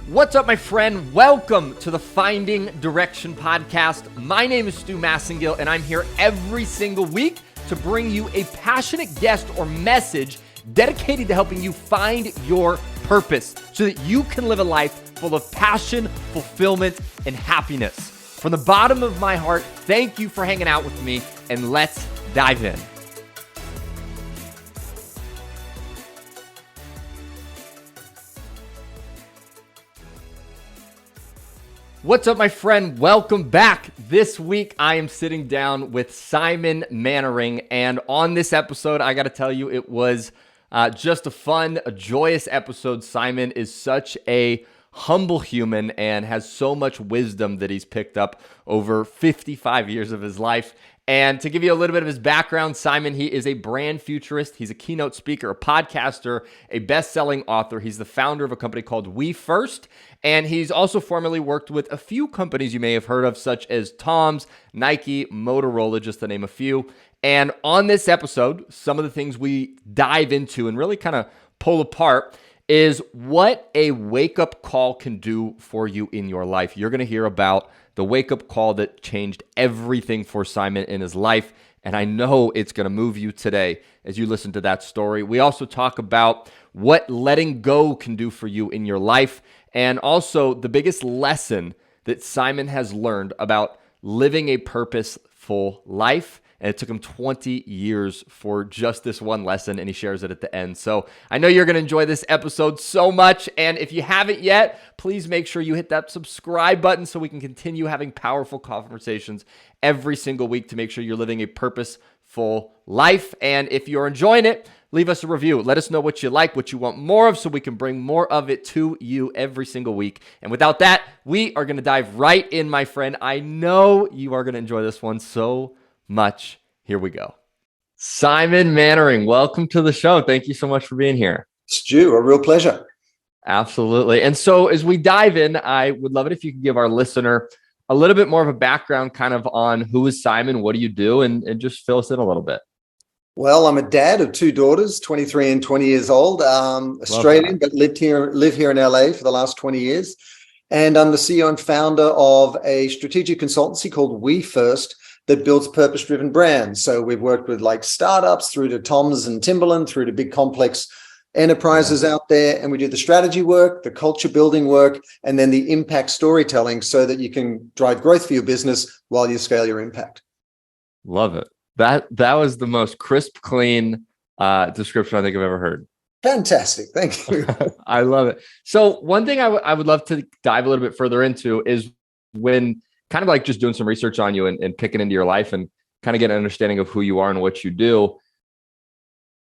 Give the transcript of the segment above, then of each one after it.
What's up, my friend? Welcome to the Finding Direction podcast. My name is Stu Massengill, and I'm here every single week to bring you a passionate guest or message dedicated to helping you find your purpose so that you can live a life full of passion, fulfillment, and happiness. From the bottom of my heart, thank you for hanging out with me, and let's dive in. What's up, my friend? Welcome back. This week, I am sitting down with Simon Mainwaring, and on this episode, I got to tell you, it was just a joyous episode. Simon is such a humble human and has so much wisdom that he's picked up over 55 years of his life. And to give you a little bit of his background, Simon, he is a brand futurist. He's a keynote speaker, a podcaster, a best-selling author. He's the founder of a company called We First, and he's also formerly worked with a few companies you may have heard of, such as Tom's, Nike, Motorola, just to name a few. And on this episode, some of the things we dive into and really kind of pull apart is what a wake-up call can do for you in your life. You're going to hear about the wake-up call that changed everything for Simon in his life, and I know it's going to move you today as you listen to that story. We also talk about what letting go can do for you in your life, and also the biggest lesson that Simon has learned about living a purposeful life. And it took him 20 years for just this one lesson, and he shares it at the end. So I know you're going to enjoy this episode so much. And if you haven't yet, please make sure you hit that subscribe button so we can continue having powerful conversations every single week to make sure you're living a purposeful life. And if you're enjoying it, leave us a review. Let us know what you like, what you want more of, so we can bring more of it to you every single week. And without that, we are going to dive right in, my friend. I know you are going to enjoy this one so much. Here we go. Simon Mainwaring, welcome to the show. Thank you so much for being here. Stu, a real pleasure. Absolutely. And so as we dive in, I would love it if you could give our listener a little bit more of a background kind of on who is Simon, what do you do, and just fill us in a little bit. Well, I'm a dad of two daughters, 23 and 20 years old, Australian, but live here in LA for the last 20 years. And I'm the CEO and founder of a strategic consultancy called We First, that builds purpose-driven brands. So we've worked with like startups through to Tom's and Timberland, through to big complex enterprises out there. And we do the strategy work, the culture building work, and then the impact storytelling so that you can drive growth for your business while you scale your impact. Love it. That was the most crisp, clean description I think I've ever heard. Fantastic. Thank you. I love it. So one thing I would love to dive a little bit further into is when kind of like just doing some research on you and picking into your life and kind of get an understanding of who you are and what you do.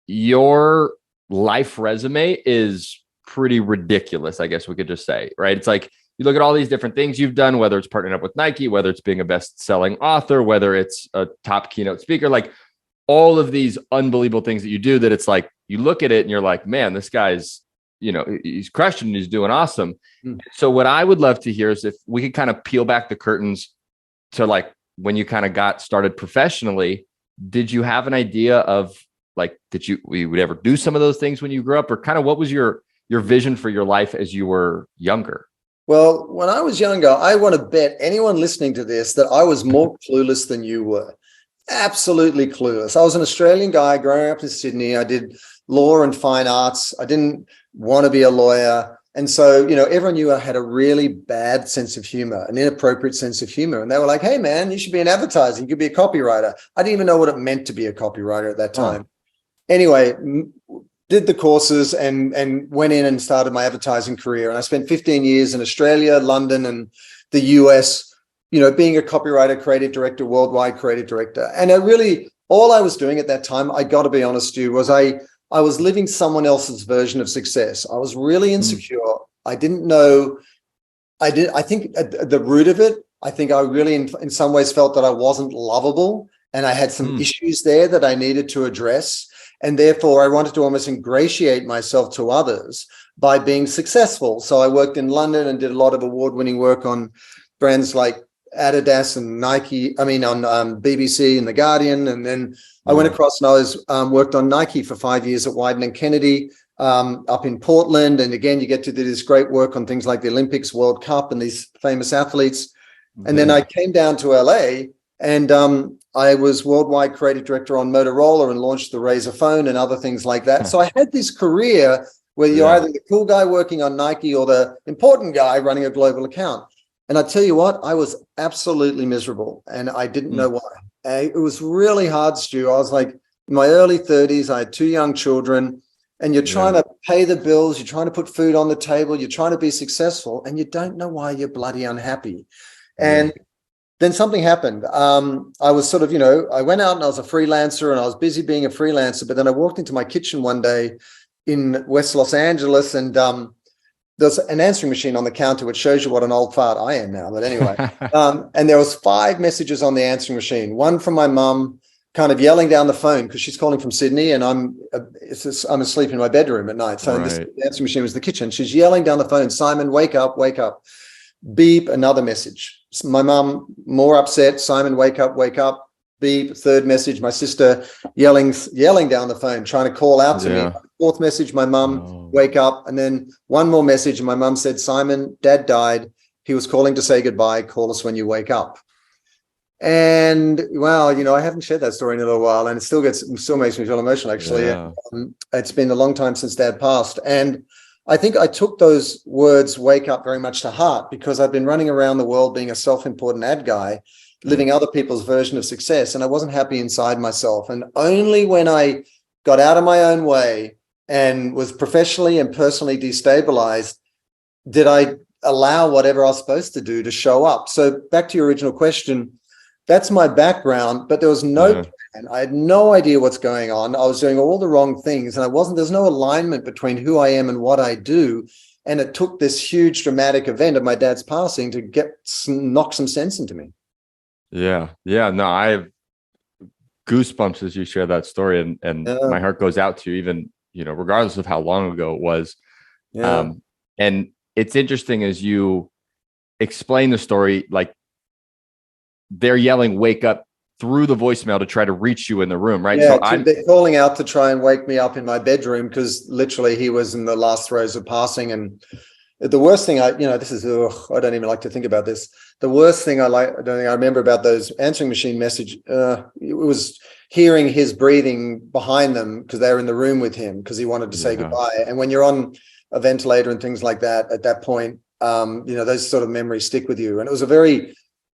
Your life resume is pretty ridiculous, I guess we could just say, right? It's like you look at all these different things you've done, whether it's partnering up with Nike, whether it's being a best-selling author, whether it's a top keynote speaker, like all of these unbelievable things that you do that it's like you look at it and you're like, man, this guy's, he's crushing, he's doing awesome. So what I would love to hear is if we could kind of peel back the curtains to like when you kind of got started professionally, did you have an idea of like, we would ever do some of those things when you grew up, or kind of what was your vision for your life as you were younger? Well, when I was younger, I want to bet anyone listening to this that I was more clueless than you were. Absolutely clueless. I was an Australian guy growing up in Sydney. I did law and fine arts. I didn't want to be a lawyer. And so, everyone knew I had a really bad sense of humor, an inappropriate sense of humor. And they were like, hey, man, you should be an advertiser. You could be a copywriter. I didn't even know what it meant to be a copywriter at that time. Anyway, did the courses and went in and started my advertising career. And I spent 15 years in Australia, London, and the US, being a copywriter, creative director, worldwide creative director. And all I was doing at that time, I got to be honest, Stu, was I was living someone else's version of success. I was really insecure. I didn't know. I think at the root of it, I think I really, in some ways, felt that I wasn't lovable, and I had some issues there that I needed to address. And therefore, I wanted to almost ingratiate myself to others by being successful. So I worked in London and did a lot of award-winning work on brands like Adidas and Nike, on BBC and The Guardian. And then I went across and I worked on Nike for 5 years at Wieden and Kennedy. up in Portland. And again, you get to do this great work on things like the Olympics, World Cup, and these famous athletes. And then I came down to LA, and I was worldwide creative director on Motorola and launched the Razr phone and other things like that. So I had this career where you're either the cool guy working on Nike or the important guy running a global account. And I tell you what, I was absolutely miserable, and I didn't know why. It was really hard, Stu. I was like in my early 30s. I had 2 young children, and you're trying to pay the bills. You're trying to put food on the table. You're trying to be successful, and you don't know why you're bloody unhappy. And then something happened. I was sort of, I went out and I was a freelancer, and I was busy being a freelancer. But then I walked into my kitchen one day in West Los Angeles, and there's an answering machine on the counter, which shows you what an old fart I am now. But anyway, and there was 5 messages on the answering machine. One from my mum, kind of yelling down the phone because she's calling from Sydney, and I'm asleep in my bedroom at night. So the answering machine was the kitchen. She's yelling down the phone, "Simon, wake up, wake up." Beep, another message. My mum, more upset. "Simon, wake up, wake up." Beep, 3rd message. My sister yelling down the phone, trying to call out to me. 4th message, my mum, "Wake up." And then one more message, and my mum said, "Simon, Dad died. He was calling to say goodbye. Call us when you wake up." And well, I haven't shared that story in a little while, and it still makes me feel emotional, actually. It's been a long time since Dad passed, and I think I took those words, "wake up," very much to heart, because I've been running around the world being a self-important ad guy, living other people's version of success, and I wasn't happy inside myself. And only when I got out of my own way and was professionally and personally destabilized did I allow whatever I was supposed to do to show up. So back to your original question, that's my background, but there was no plan. I had no idea what's going on. I was doing all the wrong things, and there's no alignment between who I am and what I do. And it took this huge dramatic event of my dad's passing to knock some sense into me. Yeah. No, I have goosebumps as you share that story, and my heart goes out to you, even, regardless of how long ago it was. And it's interesting as you explain the story, like they're yelling, "Wake up," through the voicemail to try to reach you in the room, right? Yeah, so they're calling out to try and wake me up in my bedroom, because literally he was in the last throes of passing. And the worst thing I don't even like to think about this. The worst thing I remember about those answering machine message, it was hearing his breathing behind them, because they were in the room with him because he wanted to say goodbye. And when you're on a ventilator and things like that, at that point, those sort of memories stick with you. And it was a very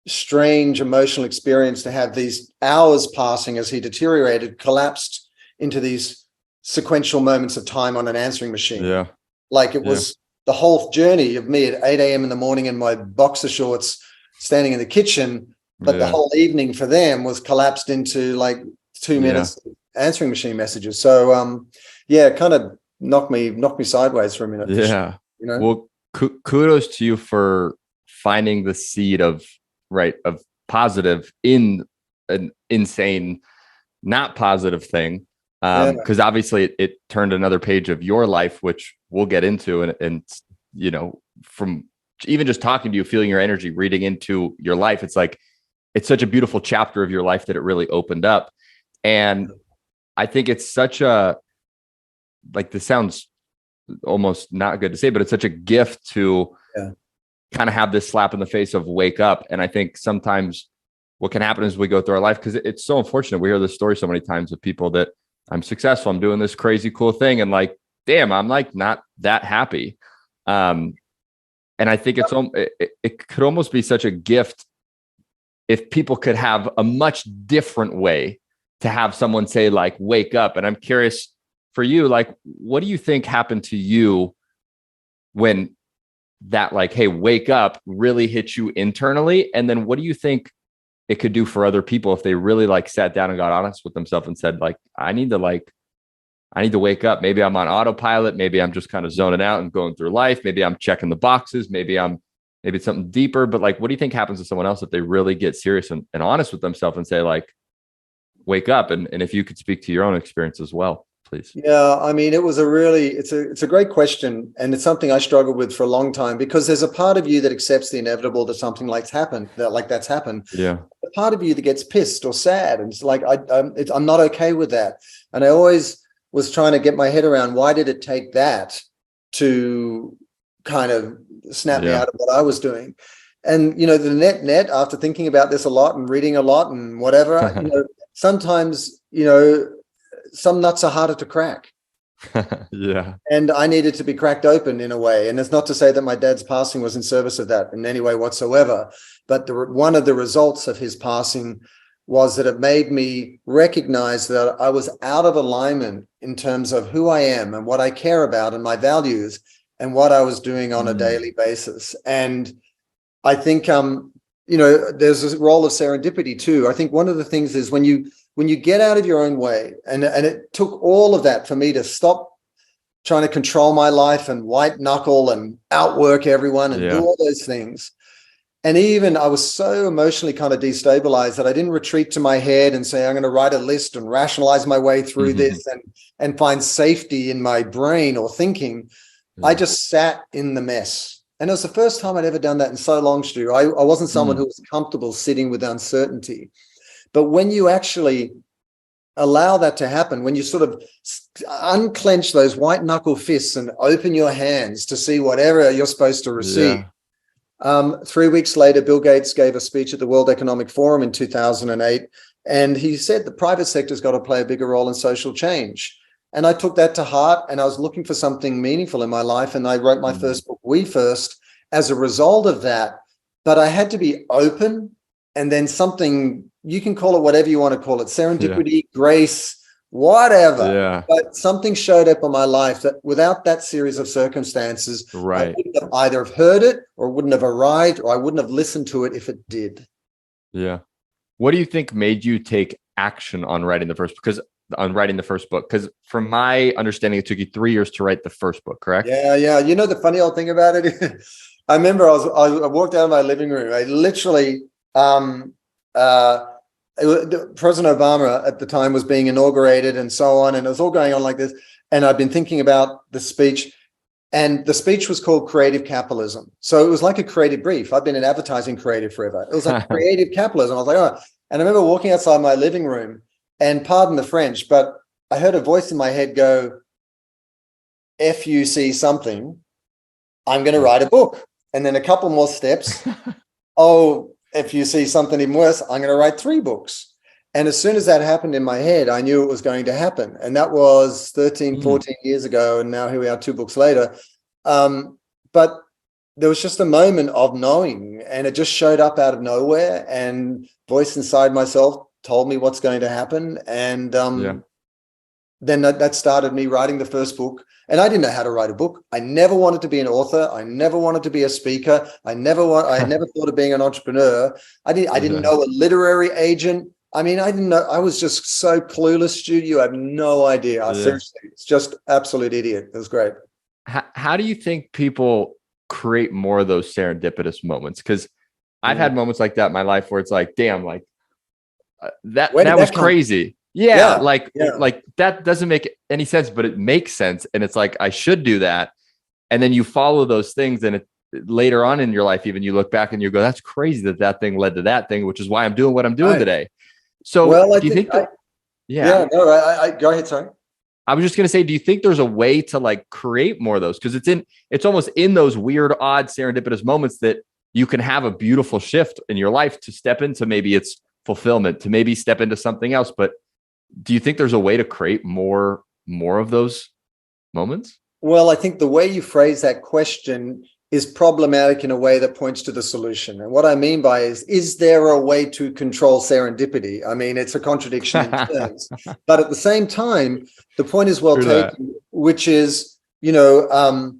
strange emotional experience to have these hours passing as he deteriorated, collapsed into these sequential moments of time on an answering machine. Like it was the whole journey of me at 8 a.m. in the morning in my boxer shorts standing in the kitchen, but the whole evening for them was collapsed into like 2 minutes answering machine messages. So it kind of knocked me sideways for a minute. Well, kudos to you for finding the seed of positive in an insane, not positive thing. Because obviously it turned another page of your life, which we'll get into. And from even just talking to you, feeling your energy, reading into your life, it's like, it's such a beautiful chapter of your life that it really opened up. And I think it's such this sounds almost not good to say, but it's such a gift to kind of have this slap in the face of wake up. And I think sometimes what can happen is we go through our life, because it's so unfortunate. We hear this story so many times of people that, "I'm successful, I'm doing this crazy cool thing," and like, damn, I'm like not that happy. And I think it could almost be such a gift if people could have a much different way to have someone say like, "Wake up." And I'm curious for you, like, what do you think happened to you when that like, "Hey, wake up," really hit you internally? And then what do you think it could do for other people if they really like sat down and got honest with themselves and said like, I need to wake up. Maybe I'm on autopilot. Maybe I'm just kind of zoning out and going through life. Maybe I'm checking the boxes. Maybe it's something deeper. But like, what do you think happens to someone else if they really get serious and honest with themselves and say like, "Wake up"? And if you could speak to your own experience as well, please. Yeah, I mean, it's a great question, and it's something I struggled with for a long time, because there's a part of you that accepts the inevitable, that something that's happened. Yeah. A part of you that gets pissed or sad, and it's like I'm not okay with that. And I always was trying to get my head around why did it take that to kind of snap me out of what I was doing. And, you know, the net, after thinking about this a lot and reading a lot and whatever, you know, sometimes, you know, some nuts are harder to crack. Yeah. And I needed to be cracked open in a way. And it's not to say that my dad's passing was in service of that in any way whatsoever. But one of the results of his passing was that it made me recognize that I was out of alignment in terms of who I am and what I care about and my values and what I was doing on a daily basis. And I think, you know, there's a role of serendipity too. I think one of the things is when you get out of your own way, and it took all of that for me to stop trying to control my life and white knuckle and outwork everyone and do all those things. And even I was so emotionally kind of destabilized that I didn't retreat to my head and say, I'm going to write a list and rationalize my way through this and find safety in my brain or thinking. I just sat in the mess. And it was the first time I'd ever done that in so long, Stu. I wasn't someone who was comfortable sitting with uncertainty. But when you actually allow that to happen, when you sort of unclench those white knuckle fists and open your hands to see whatever you're supposed to receive. 3 weeks later, Bill Gates gave a speech at the World Economic Forum in 2008. And he said the private sector's got to play a bigger role in social change. And I took that to heart, and I was looking for something meaningful in my life. And I wrote my first book, We First, as a result of that. But I had to be open, and then something, you can call it whatever you want to call it, serendipity, grace, whatever. But something showed up in my life that without that series of circumstances, I wouldn't have either have heard it or wouldn't have arrived, or I wouldn't have listened to it if it did. Yeah. What do you think made you take action on writing the first book? Because from my understanding, it took you 3 years to write the first book, correct? Yeah. You know, the funny old thing about it, I remember I walked out of my living room. I literally, President Obama at the time was being inaugurated and so on, and it was all going on like this. And I've been thinking about the speech, and the speech was called Creative Capitalism. So it was like a creative brief. I've been in advertising creative forever. It was like creative capitalism. I was like, oh, and I remember walking outside my living room, and pardon the French, but I heard a voice in my head go, if you see something, I'm going to write a book. And then a couple more steps. Oh, if you see something even worse, I'm going to write 3 books. And as soon as that happened in my head, I knew it was going to happen. And that was 13, 14 years ago. And now here we are 2 books later. But there was just a moment of knowing, and it just showed up out of nowhere, and voice inside myself told me what's going to happen. And then that started me writing the first book. And I didn't know how to write a book. I never wanted to be an author. I never wanted to be a speaker. I never thought of being an entrepreneur. I didn't know a literary agent. I mean, I didn't know. I was just so clueless, Stu. You have no idea. Seriously, it's just absolute idiot. It was great. How do you think people create more of those serendipitous moments? Because I've had moments like that in my life where it's like, damn, like that was crazy. Like that doesn't make any sense, but it makes sense. And it's like, I should do that. And then you follow those things, and later on in your life, even you look back and you go, that's crazy that thing led to that thing, which is why I'm doing what I'm doing today. So do you think that, go ahead. Sorry. I was just going to say, do you think there's a way to like create more of those? Because it's almost in those weird, odd, serendipitous moments that you can have a beautiful shift in your life to step into, maybe it's fulfillment, to maybe step into something else. But do you think there's a way to create more of those moments? Well, I think the way you phrase that question is problematic in a way that points to the solution. And what I mean by is there a way to control serendipity? I mean, it's a contradiction in terms. But at the same time, the point is well taken, which is, you know,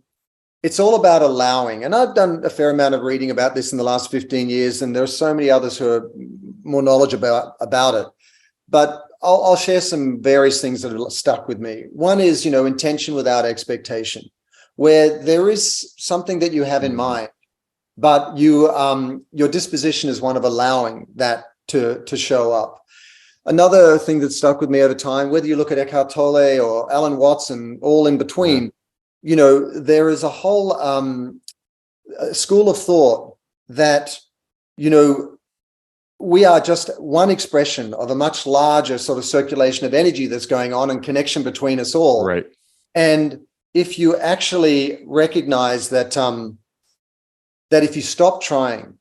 it's all about allowing. And I've done a fair amount of reading about this in the last 15 years, and there are so many others who are more knowledgeable about it. But I'll share some various things that have stuck with me. One is, you know, intention without expectation, where there is something that you have in mind, but your disposition is one of allowing that to show up. Another thing that stuck with me over time, whether you look at Eckhart Tolle or Alan Watts and all in between, you know, there is a whole school of thought that, you know, we are just one expression of a much larger sort of circulation of energy that's going on and connection between us all. Right. And if you actually recognize that, that if you stop trying,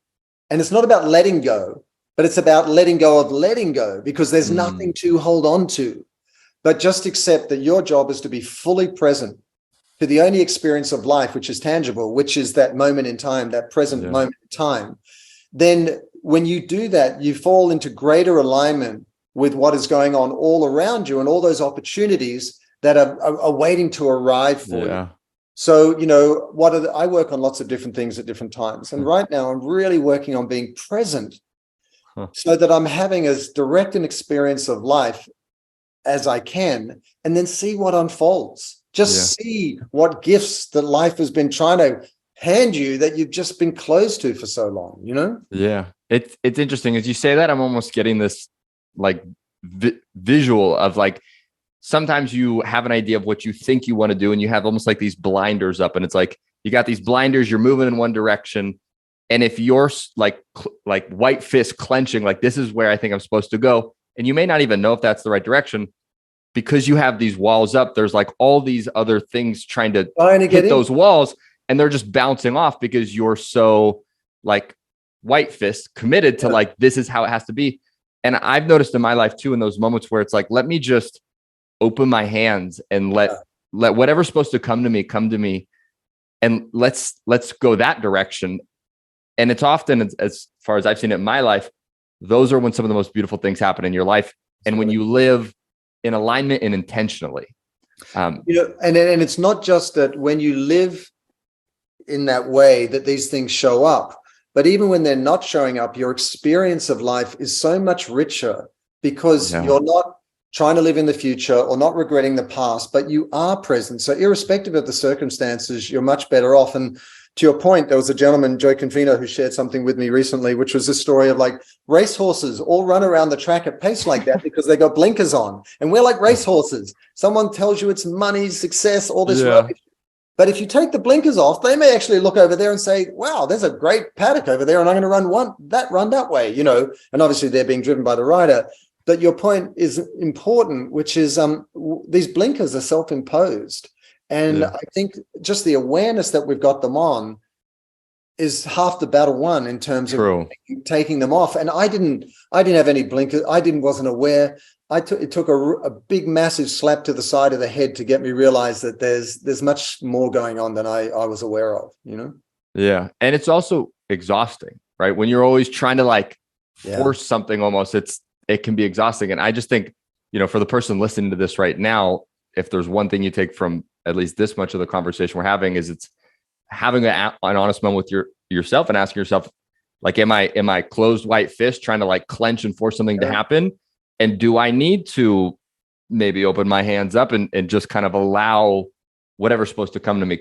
and it's not about letting go, but it's about letting go of letting go, because there's nothing to hold on to, but just accept that your job is to be fully present to the only experience of life, which is tangible, which is that moment in time, that present moment in time. Then when you do that, you fall into greater alignment with what is going on all around you and all those opportunities that are waiting to arrive for you. So, I work on lots of different things at different times. And right now I'm really working on being present so that I'm having as direct an experience of life as I can, and then see what unfolds. Just see what gifts that life has been trying to hand you that you've just been closed to for so long, Yeah. It's interesting. As you say that, I'm almost getting this like visual of like, sometimes you have an idea of what you think you want to do, and you have almost like these blinders up, and it's like, you got these blinders, you're moving in one direction. And if you're like white fist clenching, like, this is where I think I'm supposed to go, and you may not even know if that's the right direction, because you have these walls up, there's like all these other things trying to hit those walls, and they're just bouncing off because you're so like white fist committed to like, this is how it has to be. And I've noticed in my life too, in those moments where it's like, let me just open my hands and let whatever's supposed to come to me, and let's go that direction. And it's often, as far as I've seen it in my life, those are when some of the most beautiful things happen in your life. And when you live in alignment and intentionally, and it's not just that when you live in that way that these things show up, but even when they're not showing up, your experience of life is so much richer, because you're not trying to live in the future or not regretting the past, but you are present. So irrespective of the circumstances, you're much better off. And to your point, there was a gentleman, Joe Confino, who shared something with me recently, which was a story of like racehorses all run around the track at pace like that because they got blinkers on. And we're like racehorses. Someone tells you it's money, success, all this rubbish. But if you take the blinkers off, they may actually look over there and say, wow, there's a great paddock over there, and I'm going to run that way, and obviously they're being driven by the rider. But your point is important, which is these blinkers are self-imposed. And I think just the awareness that we've got them on is half the battle won in terms of taking them off. And I didn't have any blinkers. Wasn't aware. It took a big, massive slap to the side of the head to get me realize that there's much more going on than I was aware of, Yeah. And it's also exhausting, right? When you're always trying to like force something, almost, it can be exhausting. And I just think, for the person listening to this right now, if there's one thing you take from at least this much of the conversation we're having, is it's having an honest moment with yourself and asking yourself, like, am I closed white fist trying to like clench and force something to happen? And do I need to maybe open my hands up and just kind of allow whatever's supposed to come to me?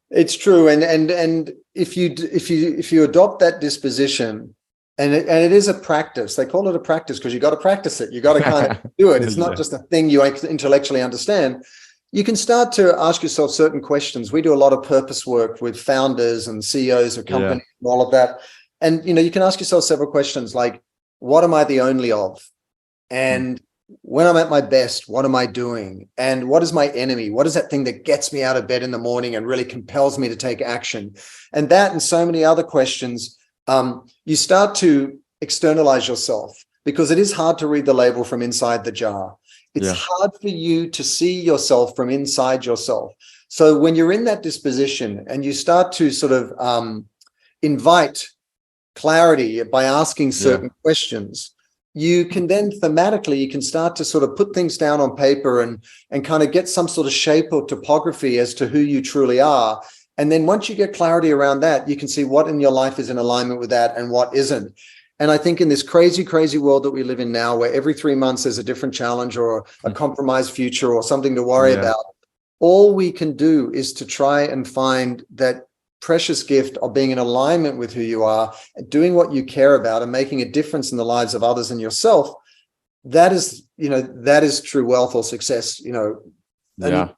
It's true. And if you adopt that disposition, and it is a practice, they call it a practice because you got to practice it. You got to kind of do it. It's not just a thing you intellectually understand. You can start to ask yourself certain questions. We do a lot of purpose work with founders and CEOs of companies and all of that. And, you can ask yourself several questions like, what am I the only of? And when I'm at my best, what am I doing? And what is my enemy? What is that thing that gets me out of bed in the morning and really compels me to take action? And that and so many other questions, you start to externalize yourself, because it is hard to read the label from inside the jar. It's hard for you to see yourself from inside yourself. So when you're in that disposition and you start to sort of invite clarity by asking certain questions, you can then thematically, you can start to sort of put things down on paper and kind of get some sort of shape or topography as to who you truly are. And then once you get clarity around that, you can see what in your life is in alignment with that and what isn't. And I think in this crazy, crazy world that we live in now, where every 3 months there's a different challenge or a compromised future or something to worry about, all we can do is to try and find that precious gift of being in alignment with who you are, doing what you care about and making a difference in the lives of others and yourself. That is true wealth or success, and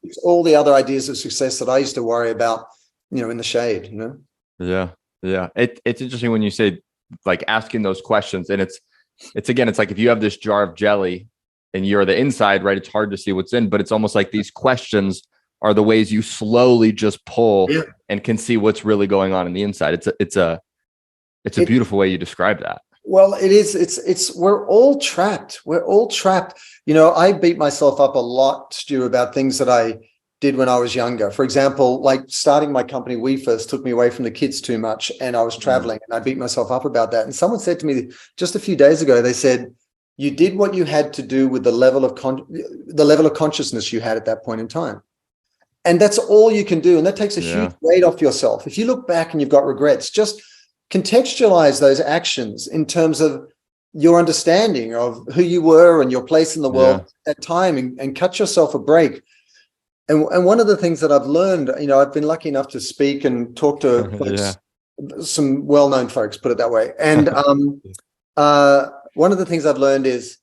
it's all the other ideas of success that I used to worry about, in the shade, Yeah. It's interesting when you say like asking those questions. And it's again, it's like if you have this jar of jelly and you're the inside, right? It's hard to see what's in, but it's almost like these questions are the ways you slowly just pull and can see what's really going on in the inside. It's a beautiful way you describe that. Well, it is. We're all trapped. We're all trapped. I beat myself up a lot, Stu, about things that I did when I was younger. For example, like starting my company, We First, took me away from the kids too much, and I was traveling, and I beat myself up about that. And someone said to me just a few days ago, they said, you did what you had to do with the level of consciousness you had at that point in time. And that's all you can do. And that takes a huge weight off yourself. If you look back and you've got regrets, just contextualize those actions in terms of your understanding of who you were and your place in the world at that time, and cut yourself a break. And one of the things that I've learned, I've been lucky enough to speak and talk to folks, some well-known folks, put it that way. And one of the things I've learned is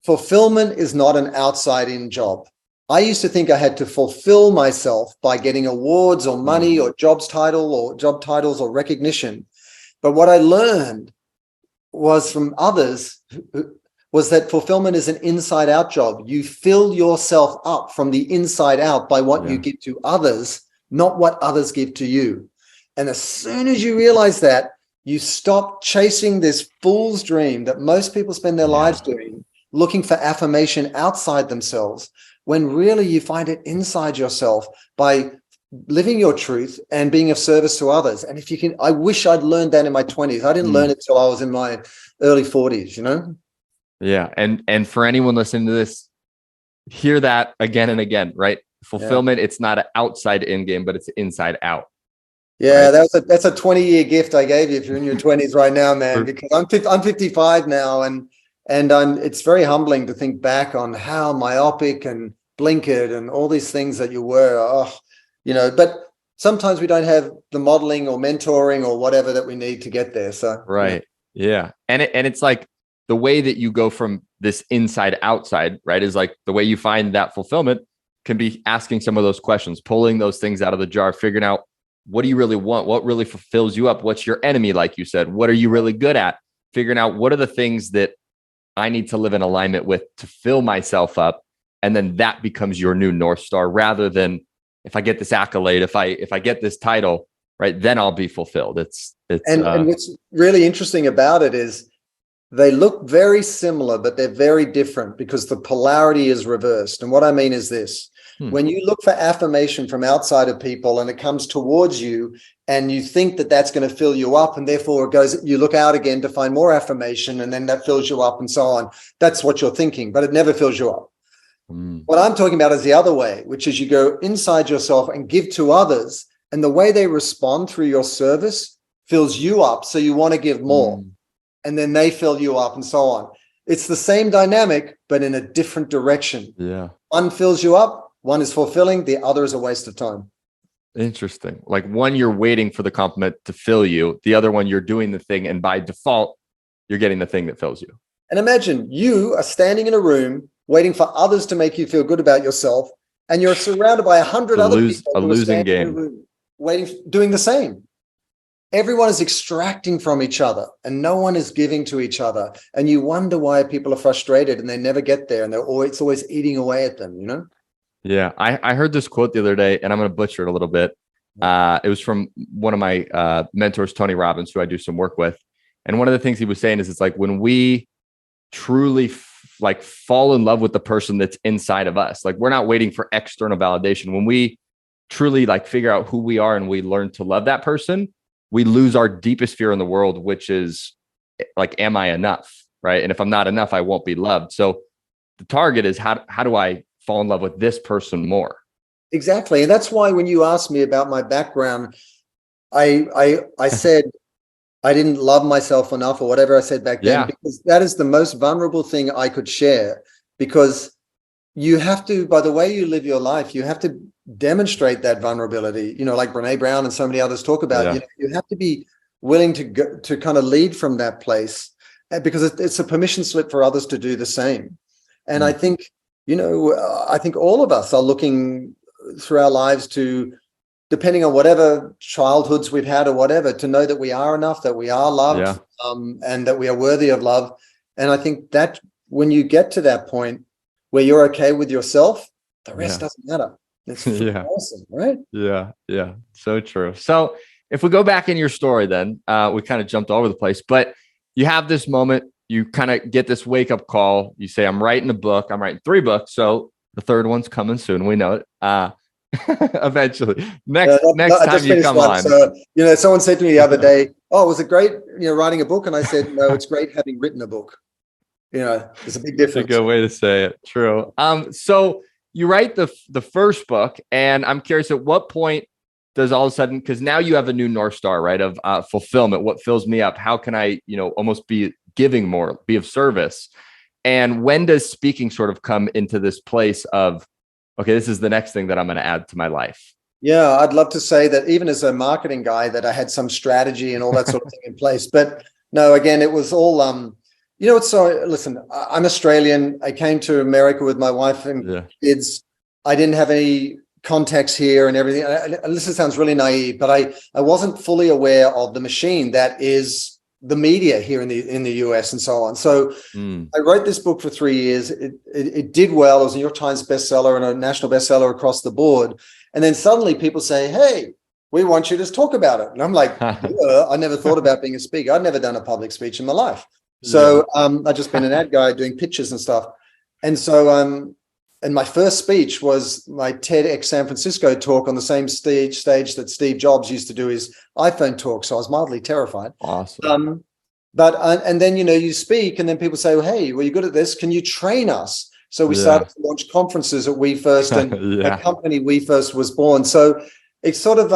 fulfillment is not an outside-in job. I used to think I had to fulfill myself by getting awards or money or job titles or recognition. But what I learned was from others was that fulfillment is an inside out job. You fill yourself up from the inside out by what you give to others, not what others give to you. And as soon as you realize that, you stop chasing this fool's dream that most people spend their lives doing, looking for affirmation outside themselves, when really you find it inside yourself by living your truth and being of service to others. And if you can, I wish I'd learned that in my 20s. I didn't learn it till I was in my early 40s, Yeah. And for anyone listening to this, hear that again and again, right? Fulfillment, it's not an outside in game, but it's inside out. Yeah, right? That's a 20-year gift I gave you if you're in your 20s right now, man, because I'm 55 now, and it's very humbling to think back on how myopic and blinkered and all these things that you were. But sometimes we don't have the modeling or mentoring or whatever that we need to get there. So yeah. And it's like the way that you go from this inside outside, right, is like the way you find that fulfillment can be asking some of those questions, pulling those things out of the jar, figuring out what do you really want, what really fulfills you up, what's your enemy, like you said, what are you really good at, figuring out what are the things that I need to live in alignment with to fill myself up. And then that becomes your new North Star, rather than if I get this accolade, if I get this title, right, then I'll be fulfilled. And what's really interesting about it is they look very similar, but they're very different because the polarity is reversed. And what I mean is this: when you look for affirmation from outside of people and it comes towards you and you think that that's going to fill you up, and therefore you look out again to find more affirmation, and then that fills you up and so on. That's what you're thinking, but it never fills you up. What I'm talking about is the other way, which is you go inside yourself and give to others, and the way they respond through your service fills you up. So you want to give more, and then they fill you up and so on. It's the same dynamic, but in a different direction. Yeah. One fills you up, one is fulfilling, the other is a waste of time. Interesting. Like one, you're waiting for the compliment to fill you. The other one, you're doing the thing, and by default, you're getting the thing that fills you. And imagine you are standing in a room waiting for others to make you feel good about yourself, and you're surrounded by 100 other people a losing game, doing the same. Everyone is extracting from each other, and no one is giving to each other. And you wonder why people are frustrated and they never get there, and it's always eating away at them, Yeah, I heard this quote the other day, and I'm going to butcher it a little bit. It was from one of my mentors, Tony Robbins, who I do some work with. And one of the things he was saying is, it's like when we truly fall in love with the person that's inside of us, like we're not waiting for external validation. When we truly figure out who we are and we learn to love that person, we lose our deepest fear in the world, which is am I enough? Right. And if I'm not enough, I won't be loved. So the target is how do I fall in love with this person more? Exactly. And that's why when you asked me about my background, I said I didn't love myself enough, or whatever I said back then, because that is the most vulnerable thing I could share. Because you have to, by the way you live your life, you have to demonstrate that vulnerability, like Brene Brown and so many others talk about. You have to be willing to kind of lead from that place, because it's a permission slip for others to do the same. And I think, I think all of us are looking through our lives to depending on whatever childhoods we've had or whatever, to know that we are enough, that we are loved, and that we are worthy of love. And I think that when you get to that point where you're okay with yourself, the rest doesn't matter. It's awesome, right? Yeah. So true. So if we go back in your story, then we kind of jumped all over the place, but you have this moment, you kind of get this wake up call. You say, I'm writing a book. I'm writing 3 books. So the third one's coming soon. We know it. Eventually. Next time you come on. So, someone said to me the other day, oh, was it great, writing a book? And I said, no, it's great having written a book. There's a big difference. That's a good way to say it. True. So you write the first book, and I'm curious, at what point does all of a sudden, because now you have a new North Star, right, of fulfillment, what fills me up? How can I, almost be giving more, be of service? And when does speaking sort of come into this place of, okay, this is the next thing that I'm going to add to my life? Yeah, I'd love to say that even as a marketing guy that I had some strategy and all that sort of thing in place. But no, again, it was all, listen, I'm Australian. I came to America with my wife and kids. I didn't have any contacts here and everything. This sounds really naive, but I wasn't fully aware of the machine that is the media here in the US and so on. So I wrote this book for 3 years. It did well. It was a New York Times bestseller and a national bestseller across the board. And then suddenly people say, hey, we want you to talk about it. And I'm like, I never thought about being a speaker. I'd never done a public speech in my life. So I've just been an ad guy doing pitches and stuff. And so and my first speech was my TEDx San Francisco talk on the same stage that Steve Jobs used to do his iPhone talk. So I was mildly terrified. Awesome. And then, you speak, and then people say, well, hey, well, you're good at this. Can you train us? So we started to launch conferences at We First, and the company We First was born. So it's sort of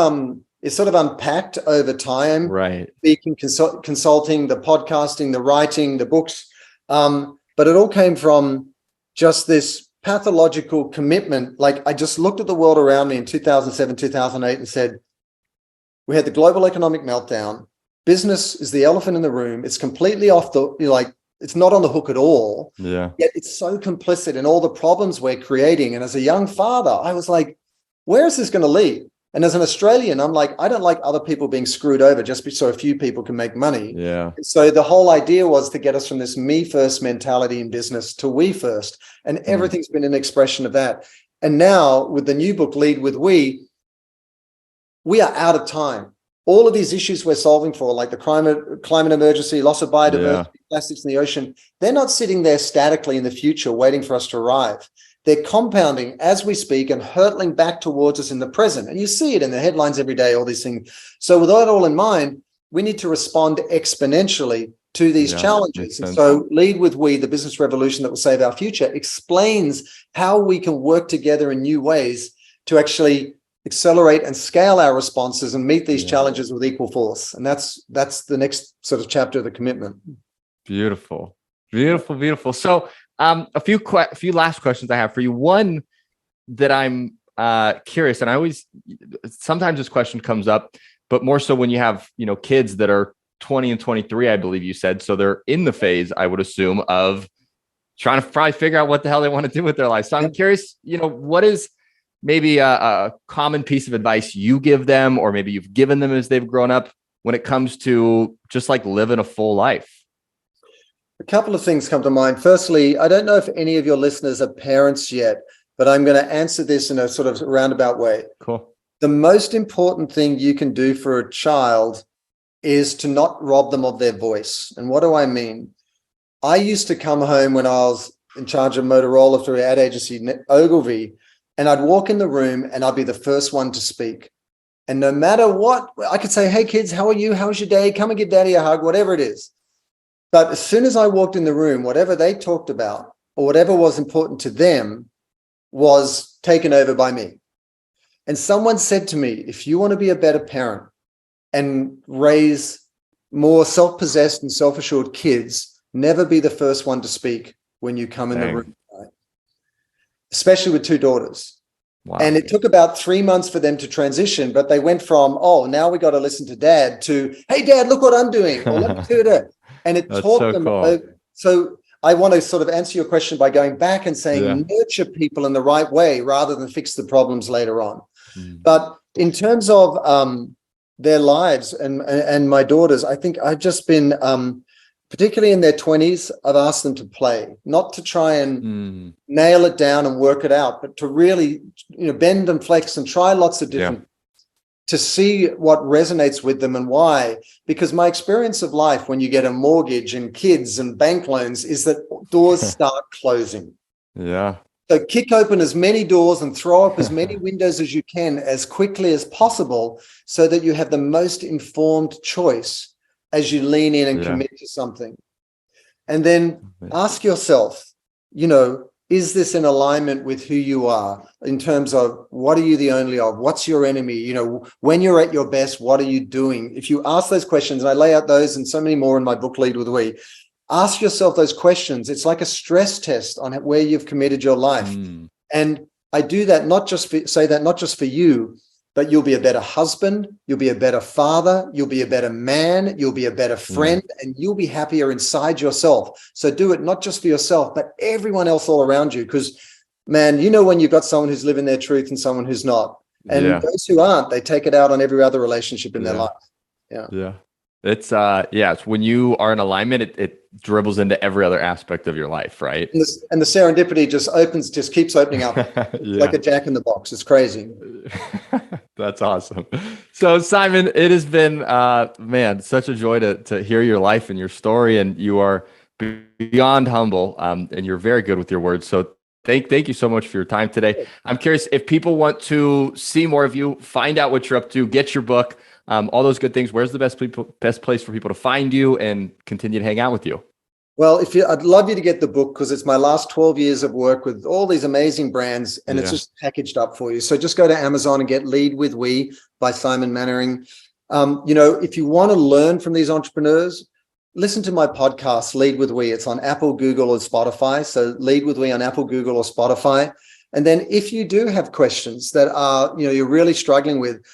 unpacked over time. Right. Speaking, consulting, the podcasting, the writing, the books. But it all came from just this pathological commitment. Like, I just looked at the world around me in 2007, 2008 and said, we had the global economic meltdown. Business is the elephant in the room. It's completely off it's not on the hook at all. Yeah. Yet it's so complicit in all the problems we're creating. And as a young father, I was like, where is this going to lead? And as an Australian, I'm like, I don't like other people being screwed over just so a few people can make money. Yeah. So the whole idea was to get us from this me first mentality in business to we first. And everything's been an expression of that. And now with the new book, Lead with We are out of time. All of these issues we're solving for, like the climate emergency, loss of biodiversity, plastics in the ocean, they're not sitting there statically in the future waiting for us to arrive. They're compounding as we speak and hurtling back towards us in the present. And you see it in the headlines every day, all these things. So with that all in mind, we need to respond exponentially to these challenges. And so Lead with We, the business revolution that will save our future, explains how we can work together in new ways to actually accelerate and scale our responses and meet these challenges with equal force. And that's the next sort of chapter of the commitment. Beautiful. So a few last questions I have for you. One that I'm curious, and sometimes this question comes up, but more so when you have, kids that are 20 and 23, I believe you said. So they're in the phase, I would assume, of trying to probably figure out what the hell they want to do with their life. So I'm curious, what is maybe a common piece of advice you give them, or maybe you've given them as they've grown up, when it comes to just like living a full life? A couple of things come to mind. Firstly, I don't know if any of your listeners are parents yet, but I'm going to answer this in a sort of roundabout way. Cool. The most important thing you can do for a child is to not rob them of their voice. And what do I mean? I used to come home when I was in charge of Motorola through ad agency Ogilvy, and I'd walk in the room and I'd be the first one to speak. And no matter what, I could say, hey kids, how are you? How was your day? Come and give daddy a hug, whatever it is. But as soon as I walked in the room, whatever they talked about or whatever was important to them was taken over by me. And someone said to me, if you want to be a better parent and raise more self-possessed and self-assured kids, never be the first one to speak when you come in the room, right? Especially with 2 daughters. Wow. And it took about 3 months for them to transition, but they went from, oh, now we got to listen to dad, to, hey, dad, look what I'm doing. Or let me do that. And it taught them. Cool. So I want to sort of answer your question by going back and saying, nurture people in the right way rather than fix the problems later on. But In terms of their lives and my daughters, I think I've just been, particularly in their 20s, I've asked them to play, not to try and nail it down and work it out, but to really, bend and flex and try lots of different to see what resonates with them and why. Because my experience of life when you get a mortgage and kids and bank loans is that doors start closing. Yeah. So kick open as many doors and throw up as many windows as you can as quickly as possible so that you have the most informed choice as you lean in and commit to something. And then ask yourself, is this in alignment with who you are in terms of what are you the only of? What's your enemy? When you're at your best, what are you doing? If you ask those questions, and I lay out those and so many more in my book, Lead with We, ask yourself those questions. It's like a stress test on where you've committed your life. And I do that not just for you, but you'll be a better husband, you'll be a better father, you'll be a better man, you'll be a better friend, and you'll be happier inside yourself. So do it not just for yourself, but everyone else all around you. Because, man, when you've got someone who's living their truth and someone who's not. And those who aren't, they take it out on every other relationship in their life. Yeah. It's when you are in alignment, it dribbles into every other aspect of your life, right? And the serendipity just keeps opening up like a jack in the box. It's crazy. That's awesome. So Simon, it has been, such a joy to hear your life and your story, and you are beyond humble, and you're very good with your words. So thank you so much for your time today. I'm curious if people want to see more of you, find out what you're up to, get your book, all those good things. Where's the best place for people to find you and continue to hang out with you? Well, I'd love you to get the book because it's my last 12 years of work with all these amazing brands, and it's just packaged up for you. So just go to Amazon and get Lead with We by Simon Mainwaring. If you want to learn from these entrepreneurs, listen to my podcast, Lead with We. It's on Apple, Google, or Spotify. So Lead with We on Apple, Google, or Spotify. And then if you do have questions that are, you're really struggling with,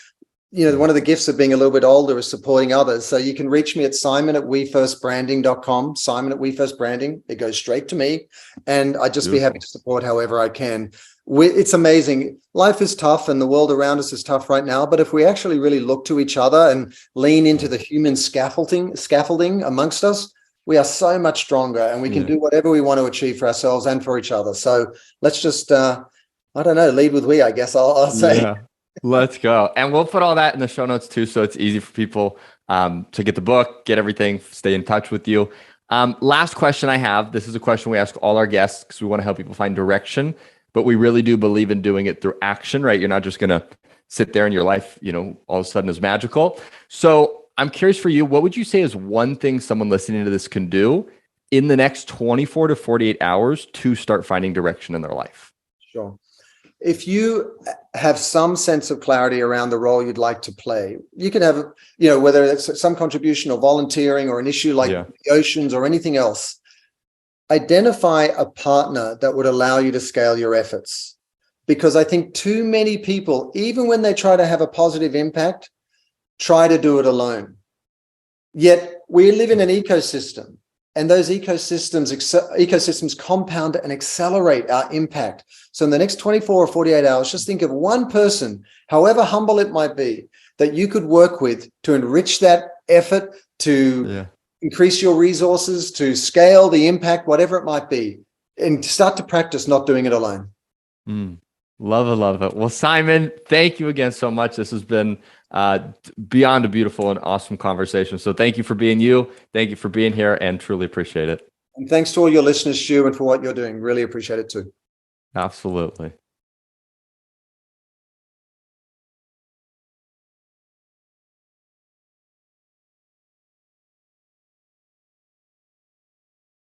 one of the gifts of being a little bit older is supporting others. So you can reach me at simon@wefirstbranding.com, simon@wefirstbranding. It goes straight to me. And I'd just be happy to support however I can. It's amazing. Life is tough and the world around us is tough right now. But if we actually really look to each other and lean into the human scaffolding amongst us, we are so much stronger and we can do whatever we want to achieve for ourselves and for each other. So let's just, lead with we, I guess I'll say. Yeah. Let's go. And we'll put all that in the show notes too, so it's easy for people to get the book, get everything, stay in touch with you. Last question I have. This is a question we ask all our guests because we want to help people find direction, but we really do believe in doing it through action, right? You're not just going to sit there and your life, all of a sudden is magical. So I'm curious for you, what would you say is one thing someone listening to this can do in the next 24 to 48 hours to start finding direction in their life? Sure. If you have some sense of clarity around the role you'd like to play, you can have, whether it's some contribution or volunteering or an issue like the oceans or anything else, identify a partner that would allow you to scale your efforts. Because I think too many people, even when they try to have a positive impact, try to do it alone. Yet we live in an ecosystem. And those ecosystems compound and accelerate our impact. So in the next 24 or 48 hours, just think of one person, however humble it might be, that you could work with to enrich that effort, to increase your resources, to scale the impact, whatever it might be, and start to practice not doing it alone. Love it. Well, Simon, thank you again so much. This has been beyond a beautiful and awesome conversation. So thank you for being you. Thank you for being here and truly appreciate it. And thanks to all your listeners, Stu, and for what you're doing. Really appreciate it too. Absolutely.